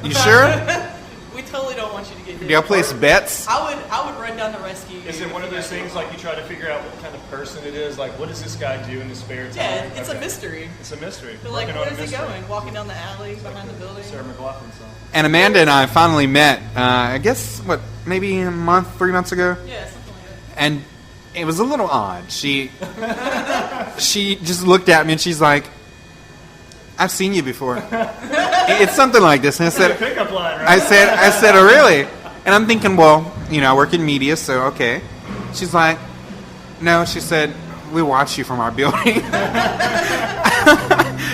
You sure? We totally don't want you to get hit. Do y'all place bets? I would run down the rescue. Is it one of those things like you try to figure out what kind of person it is? Like, what does this guy do in his spare time? Yeah, it's a mystery. It's a mystery. They're like, where is he going? Walking down the alley behind the building? Sarah McLachlan song. And Amanda and I finally met, I guess, maybe a month, 3 months ago? Yeah, something like that. And it was a little odd. She just looked at me and she's like, I've seen you before. It's something like this. And I said, pickup line, right? I said, oh, really? And I'm thinking, well, I work in media, so okay. She's like, no, she said, we watch you from our building.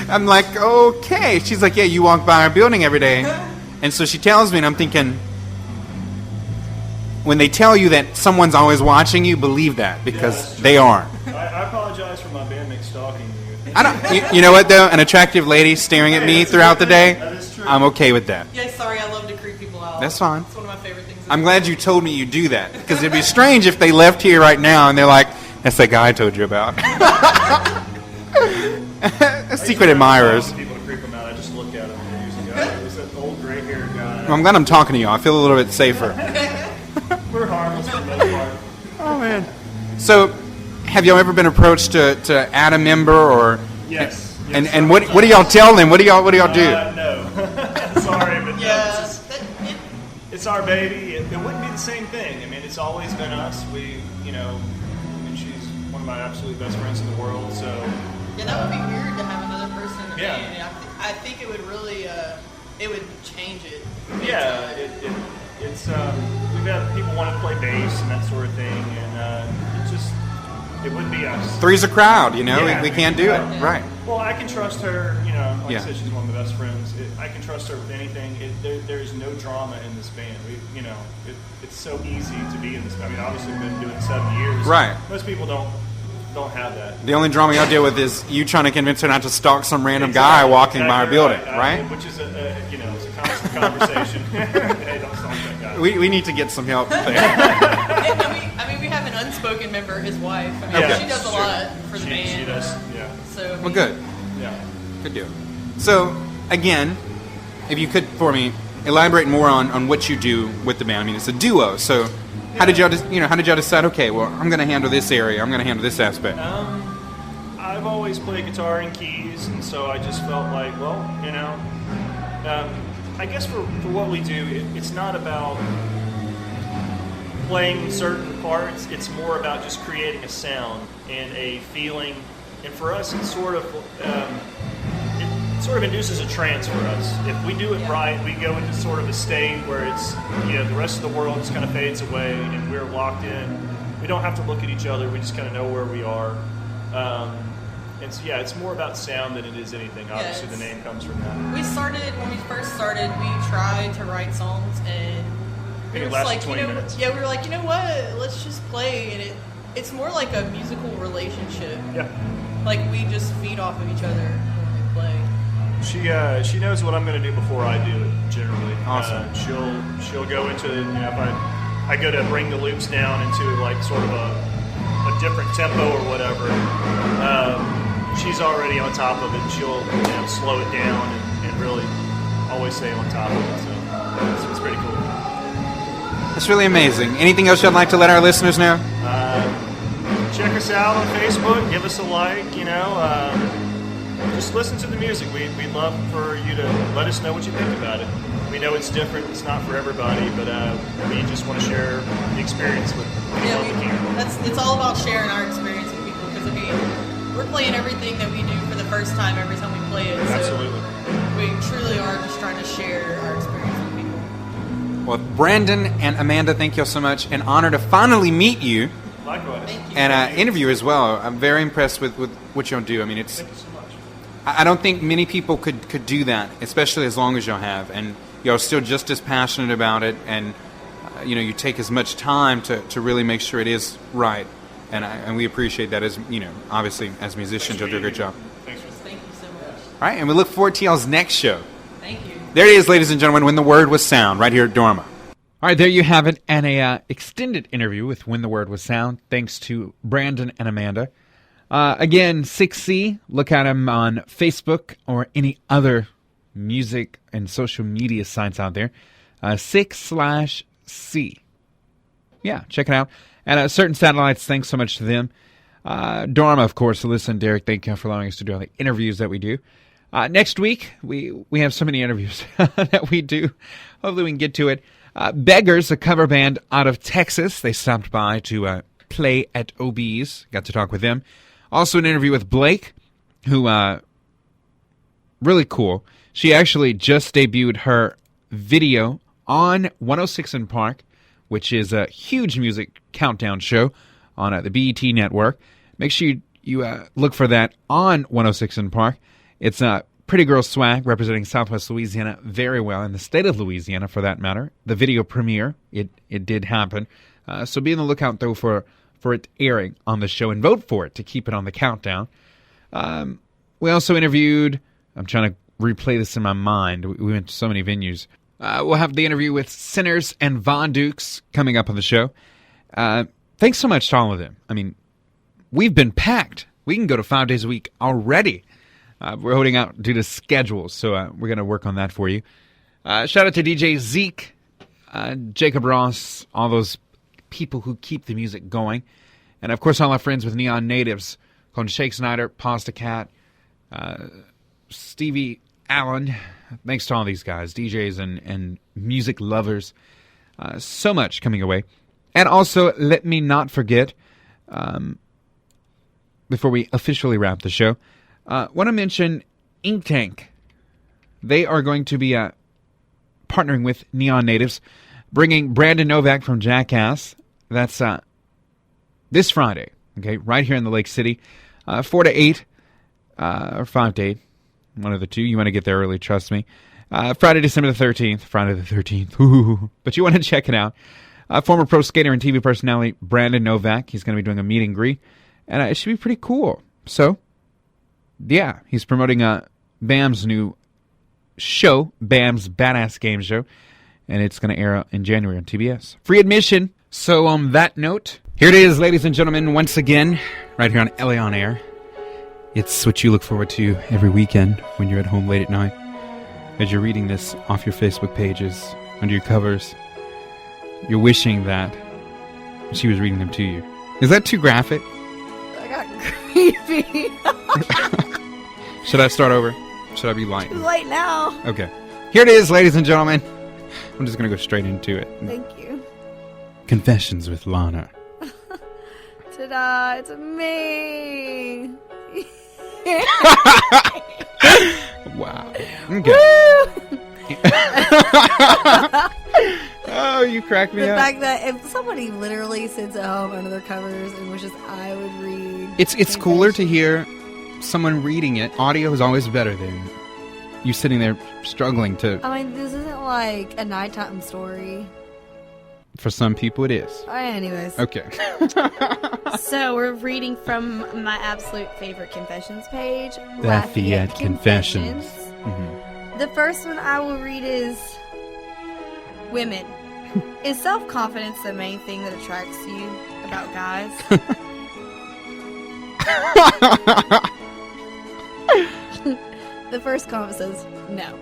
I'm like, okay. She's like, yeah, you walk by our building every day. And so she tells me, and I'm thinking, when they tell you that someone's always watching you, believe that, because they are. I apologize for my bandmate stalking you. I don't. You know what though? An attractive lady staring at me throughout the day. That is true. I'm okay with that. Yeah, sorry, I love to creep people out. That's fine. It's one of my favorite things. I'm glad you told me you do that, because it'd be strange if they left here right now and they're like, "That's that guy I told you about." Secret admirers. People to creep them out. I just look at them and they're usually guys. There's that old gray-haired guy. Well, I'm glad I'm talking to you. I feel a little bit safer. We're harmless for the most part. Oh man. So, have y'all ever been approached to add a member or? Yes. And what do y'all tell them? What do y'all do? No. Sorry, but Yeah. it's our baby. It wouldn't be the same thing. I mean, it's always been us. We, and she's one of my absolute best friends in the world. So. Yeah, that would be weird to have another person in the Yeah. band. I think it would really, it would change it. Yeah, it's we've had people want to play bass and that sort of thing, and it would be us. Three's a crowd, Yeah, we can't do it, right? Well, I can trust her. Like Yeah. I said, she's one of my best friends. I can trust her with anything. There's no drama in this band. It's so easy to be in this. I mean, obviously we've been doing it 7 years. Right. Most people don't have that. The only drama y'all deal with is you trying to convince her not to stalk some random guy walking by our building, right? Which is it's a constant conversation. Hey, don't stalk that guy. We need to get some help there. And we have an unspoken member, his wife. I mean, Okay. she does a lot for the band. She does. Yeah. So, Well, good. Yeah. Good deal. So, again, if you could, for me, elaborate more on what you do with the band. I mean, it's a duo, so how did y'all decide, okay, well, I'm going to handle this area, I'm going to handle this aspect? I've always played guitar and keys, and so I just felt like, well, I guess for what we do, it's not about playing certain parts. It's more about just creating a sound and a feeling. And for us, it sort of induces a trance for us. If we do it right, we go into sort of a state where it's, the rest of the world just kind of fades away and we're locked in. We don't have to look at each other. We just kind of know where we are. And so, it's more about sound than it is anything. Obviously, the name comes from that. when we first started, we tried to write songs, and we were just like, 20 minutes. Yeah, we were like, you know what? Let's just play, and it's more like a musical relationship. Yeah. Like we just feed off of each other when we play. She knows what I'm going to do before I do it. Generally, Awesome. She'll go into if I go to bring the loops down into like sort of a different tempo or whatever. She's already on top of it. She'll slow it down and really always stay on top of it. So it's pretty cool. That's really amazing. Anything else you'd like to let our listeners know? Check us out on Facebook. Give us a like. Just listen to the music. We'd love for you to let us know what you think about it. We know it's different. It's not for everybody, but we just want to share the experience with people we can. It's all about sharing our experience with people, because we're playing everything that we do for the first time every time we play it. So Absolutely. we truly are just trying to share our experience with people. Well, Brandon and Amanda, thank you so much. An honor to finally meet you. Likewise. Thank you. And interview as well. I'm very impressed with what y'all do. I mean, Thank you so much. I don't think many people could do that, especially as long as y'all have. And y'all are still just as passionate about it. And, you take as much time to really make sure it is right. And we appreciate that as, obviously as musicians, y'all do a great job. Thank you so much. All right, and we look forward to y'all's next show. Thank you. There it is, ladies and gentlemen, When the Word Was Sound, right here at Dorma. All right, there you have it, and a extended interview with When the Word Was Sound, thanks to Brandon and Amanda. Again, 6C, look at them on Facebook or any other music and social media sites out there. 6/C. Yeah, check it out. And Certain Satellites, thanks so much to them. Dharma, of course, Alyssa and Derek, thank you for allowing us to do all the interviews that we do. Next week, we have so many interviews that we do. Hopefully we can get to it. Beggars, a cover band out of Texas. They stopped by to play at OB's. Got to talk with them. Also an interview with Blake, who, really cool. She actually just debuted her video on 106 in Park, which is a huge music countdown show on the BET network. Make sure you look for that on 106 in Park. It's Pretty Girl Swag, representing Southwest Louisiana very well, and the state of Louisiana for that matter. The video premiere, it did happen. So be on the lookout, though, for it airing on the show, and vote for it to keep it on the countdown. We also interviewed, I'm trying to replay this in my mind. We went to so many venues. We'll have the interview with Sinners and Von Dukes coming up on the show. Thanks so much to all of them. I mean, we've been packed. We can go to 5 days a week already. We're holding out due to schedules, so we're going to work on that for you. Shout out to DJ Zeke, Jacob Ross, all those people who keep the music going. And, of course, all our friends with Neon Natives, called Shake Snyder, Pasta Cat, Stevie Allen. Thanks to all these guys, DJs and music lovers. So much coming away. And also, let me not forget, before we officially wrap the show, want to mention Ink Tank. They are going to be partnering with Neon Natives, bringing Brandon Novak from Jackass. That's this Friday, okay, right here in the Lake City, 4 to 8, or 5 to 8, one of the two. You want to get there early, trust me. Friday, December the 13th, Friday the 13th. Ooh. But you want to check it out. Former pro skater and TV personality Brandon Novak. He's going to be doing a meet and greet, and it should be pretty cool. So, yeah, he's promoting BAM's new show, BAM's Badass Game Show, and it's going to air in January on TBS. Free admission. So on that note, here it is, ladies and gentlemen, once again, right here on LA On Air. It's what you look forward to every weekend when you're at home late at night, as you're reading this off your Facebook pages, under your covers. You're wishing that she was reading them to you. Is that too graphic? I got creepy. Should I start over? Should I be light? It's late now. Okay. Here it is, ladies and gentlemen. I'm just going to go straight into it. Thank you. Confessions with Lana. Ta-da! It's me. Wow. Okay. Oh, you crack me the up. The fact that if somebody literally sits at home under their covers and wishes I would read... It's cooler to hear someone reading it. Audio is always better than you sitting there struggling to... I mean, this isn't like a nighttime story. For some people, it is. Anyways. Okay. So, we're reading from my absolute favorite confessions page. Lafayette Confessions. Mm-hmm. The first one I will read is... Women. Is self-confidence the main thing that attracts you about guys? The first comment says, no.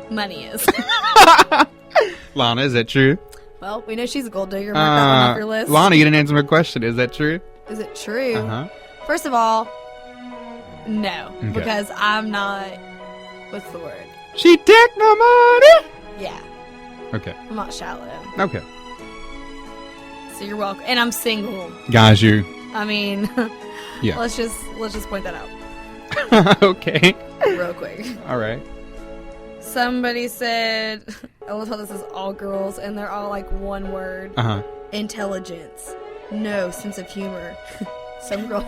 Money is. Lana, is that true? Well, we know she's a gold digger. Mark that one off your list. Lana, you didn't answer my question. Is that true? Is it true? Uh-huh. First of all, no. Okay. Because I'm not... What's the word? She take my money! Yeah. Okay. I'm not shallow. Okay. So you're welcome. And I'm single. Guys, you... I mean... Yeah. Let's just point that out. Okay. Real quick. All right. Somebody said... I love how this is all girls, and they're all like one word. Uh-huh. Intelligence. No sense of humor. Some girl...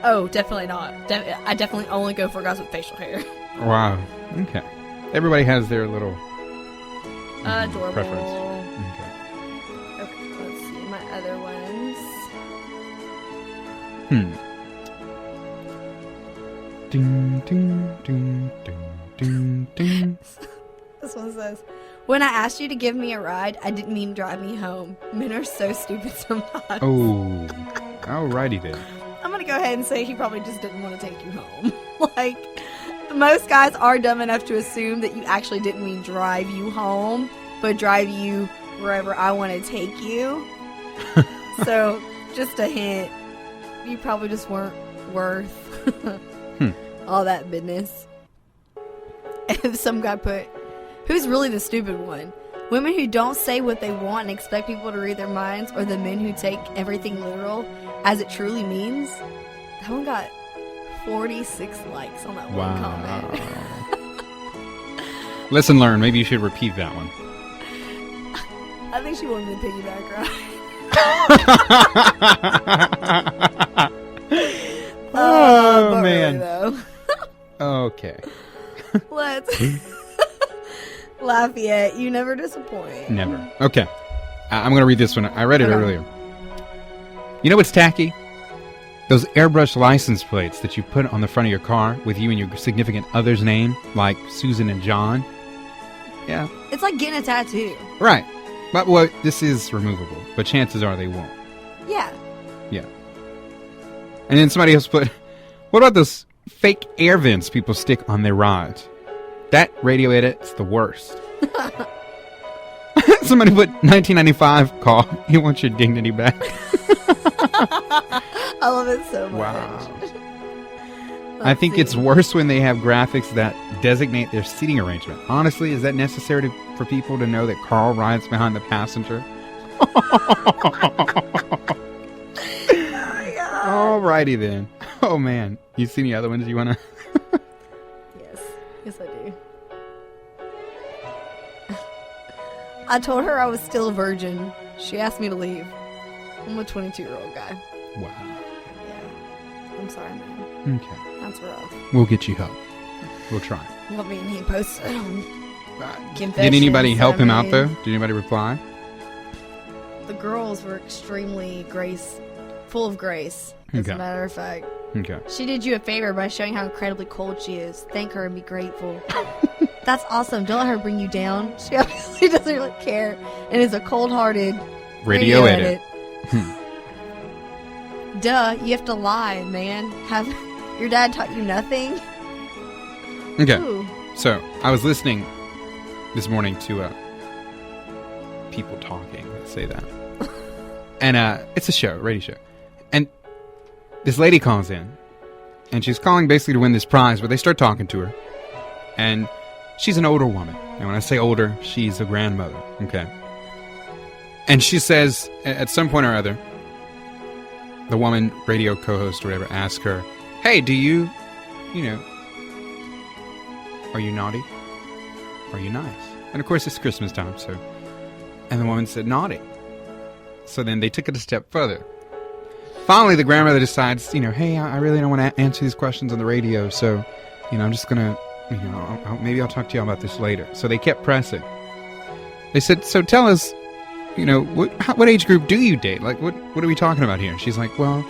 Oh, definitely not. I definitely only go for guys with facial hair. Wow. Okay. Everybody has their little... Adorable. preference. Okay, let's see my other ones. Ding, ding, ding, ding, ding, ding. This one says, when I asked you to give me a ride, I didn't mean drive me home. Men are so stupid sometimes. Oh. Alrighty then. I'm going to go ahead and say he probably just didn't want to take you home. Like, Most guys are dumb enough to assume that you actually didn't mean drive you home, but drive you wherever I want to take you. So, just a hint. You probably just weren't worth all that business. If some guy put, who's really the stupid one? Women who don't say what they want and expect people to read their minds, or the men who take everything literal as it truly means? That one got 46 likes on that one comment. Lesson learned. Maybe you should repeat that one. I think she wanted me to piggyback right. Oh, but man. Really, Okay. let's Lafayette, you never disappoint. Never. Okay. I'm going to read this one. I read it earlier. You know what's tacky? Those airbrush license plates that you put on the front of your car with you and your significant other's name, like Susan and John. Yeah. It's like getting a tattoo. Right. But well, this is removable, but chances are they won't. Yeah. Yeah. And then somebody else put, what about those fake air vents people stick on their rods? That radio edit's the worst. Somebody put 1995 call. You want your dignity back. I love it so much. Wow. I think it's worse when they have graphics that designate their seating arrangement. Honestly, is that necessary for people to know that Carl rides behind the passenger? Alrighty then. Oh man. You see any other ones you want to? Yes, I do. I told her I was still a virgin. She asked me to leave. I'm a 22-year-old guy. Wow. Yeah. I'm sorry, man. Okay. That's rough. We'll get you help. We'll try. What mean he posted on Did anybody help him out though? Did anybody reply? The girls were extremely full of grace, as a matter of fact. Okay. She did you a favor by showing how incredibly cold she is. Thank her and be grateful. That's awesome. Don't let her bring you down. She obviously doesn't really care and is a cold-hearted radio edit. Duh, you have to lie, man. Have your dad taught you nothing? Okay. Ooh. So, I was listening this morning to people talking, let's say that. And it's a show, radio show. And this lady calls in. And she's calling basically to win this prize, but they start talking to her. And she's an older woman. And when I say older, she's a grandmother. Okay. And she says, at some point or other, the woman, radio co-host or whatever, asks her, hey, do you know, are you naughty? Are you nice? And of course it's Christmas time, so. And the woman said, naughty. So then they took it a step further. Finally, the grandmother decides, hey, I really don't want to answer these questions on the radio, so, I'm just going to, maybe I'll talk to you about this later. So they kept pressing. They said, so tell us, what age group do you date? Like, what are we talking about here? She's like, well,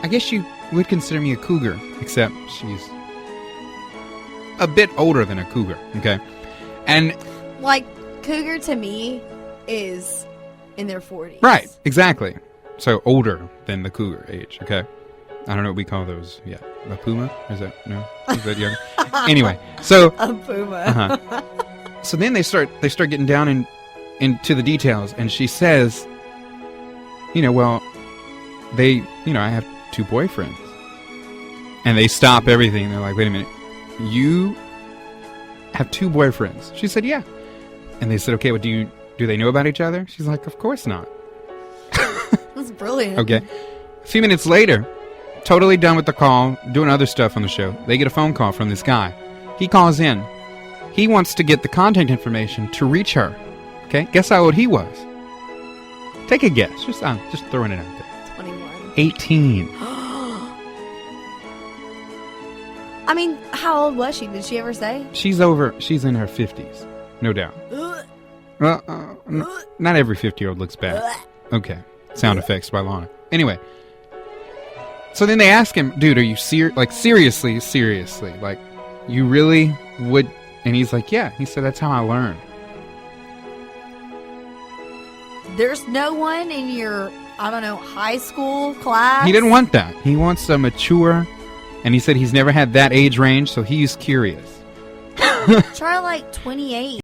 I guess you would consider me a cougar, except she's a bit older than a cougar, okay? And like, cougar to me is in their 40s. Right, exactly. So older than the cougar age, okay? I don't know what we call those yet. A puma? Is that, no? Is that younger? Anyway, so... A puma. Uh-huh. So then they start getting down into the details, and she says, well, I have 2 boyfriends. And they stop everything. They're like, wait a minute. You have 2 boyfriends? She said, yeah. And they said, okay, well, do they know about each other? She's like, of course not. That's brilliant. Okay. A few minutes later, totally done with the call, doing other stuff on the show, they get a phone call from this guy. He calls in. He wants to get the contact information to reach her. Okay? Guess how old he was? Take a guess. Just throwing it out there. 21. 18. I mean, how old was she? Did she ever say? She's in her 50s. No doubt. Well, not every 50-year-old looks bad. Okay. Sound effects by Lana. Anyway. So then they ask him, dude, are you seriously, like, you really would? And he's like, yeah. He said, that's how I learn. There's no one in your, high school class? He didn't want that. He wants a mature, And he said he's never had that age range, so he's curious. Try like 28.